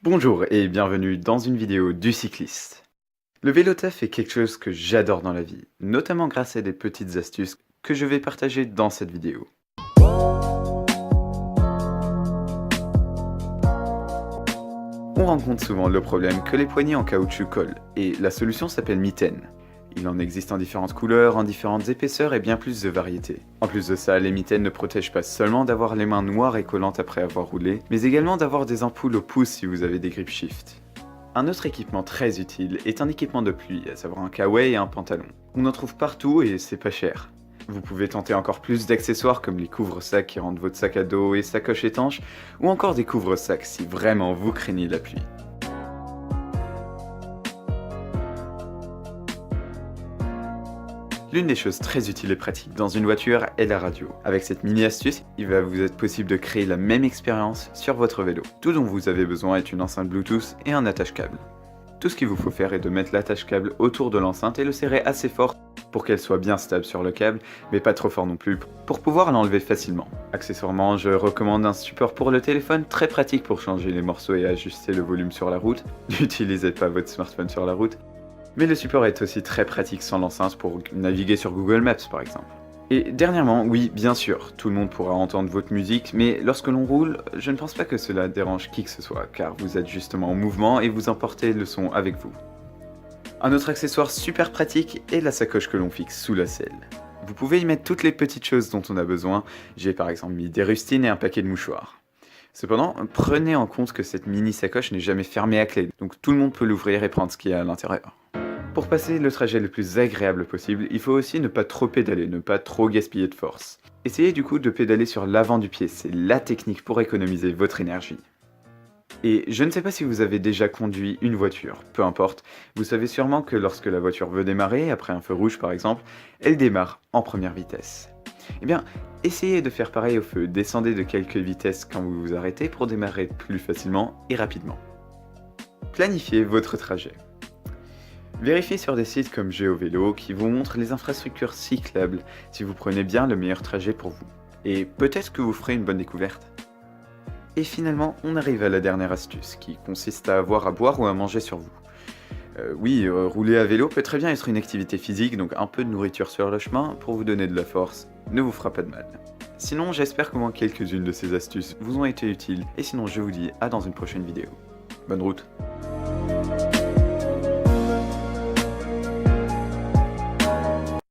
Bonjour et bienvenue dans une vidéo du cycliste. Le vélo taf est quelque chose que j'adore dans la vie, notamment grâce à des petites astuces que je vais partager dans cette vidéo. On rencontre souvent le problème que les poignées en caoutchouc collent, et la solution s'appelle mitaine. Il en existe en différentes couleurs, en différentes épaisseurs et bien plus de variétés. En plus de ça, les mitaines ne protègent pas seulement d'avoir les mains noires et collantes après avoir roulé, mais également d'avoir des ampoules au pouce si vous avez des grip shift. Un autre équipement très utile est un équipement de pluie, à savoir un kawaii et un pantalon. On en trouve partout et c'est pas cher. Vous pouvez tenter encore plus d'accessoires comme les couvre-sacs qui rendent votre sac à dos et sacoche étanches, ou encore des couvre-sacs si vraiment vous craignez la pluie. L'une des choses très utiles et pratiques dans une voiture est la radio. Avec cette mini astuce, il va vous être possible de créer la même expérience sur votre vélo. Tout dont vous avez besoin est une enceinte Bluetooth et un attache-câble. Tout ce qu'il vous faut faire est de mettre l'attache-câble autour de l'enceinte et le serrer assez fort pour qu'elle soit bien stable sur le câble, mais pas trop fort non plus, pour pouvoir l'enlever facilement. Accessoirement, je recommande un support pour le téléphone très pratique pour changer les morceaux et ajuster le volume sur la route. N'utilisez pas votre smartphone sur la route. Mais le support est aussi très pratique sans l'enceinte pour naviguer sur Google Maps par exemple. Et dernièrement, oui, bien sûr, tout le monde pourra entendre votre musique, mais lorsque l'on roule, je ne pense pas que cela dérange qui que ce soit, car vous êtes justement en mouvement et vous emportez le son avec vous. Un autre accessoire super pratique est la sacoche que l'on fixe sous la selle. Vous pouvez y mettre toutes les petites choses dont on a besoin, j'ai par exemple mis des rustines et un paquet de mouchoirs. Cependant, prenez en compte que cette mini sacoche n'est jamais fermée à clé, donc tout le monde peut l'ouvrir et prendre ce qu'il y a à l'intérieur. Pour passer le trajet le plus agréable possible, il faut aussi ne pas trop pédaler, ne pas trop gaspiller de force. Essayez du coup de pédaler sur l'avant du pied, c'est la technique pour économiser votre énergie. Et je ne sais pas si vous avez déjà conduit une voiture, peu importe, vous savez sûrement que lorsque la voiture veut démarrer, après un feu rouge par exemple, elle démarre en première vitesse. Eh bien, essayez de faire pareil au feu, descendez de quelques vitesses quand vous vous arrêtez pour démarrer plus facilement et rapidement. Planifiez votre trajet. Vérifiez sur des sites comme GeoVélo qui vous montrent les infrastructures cyclables si vous prenez bien le meilleur trajet pour vous. Et peut-être que vous ferez une bonne découverte. Et finalement, on arrive à la dernière astuce qui consiste à avoir à boire ou à manger sur vous. Rouler à vélo peut très bien être une activité physique, donc un peu de nourriture sur le chemin pour vous donner de la force ne vous fera pas de mal. Sinon, j'espère qu'au moins quelques-unes de ces astuces vous ont été utiles, et sinon je vous dis à dans une prochaine vidéo. Bonne route!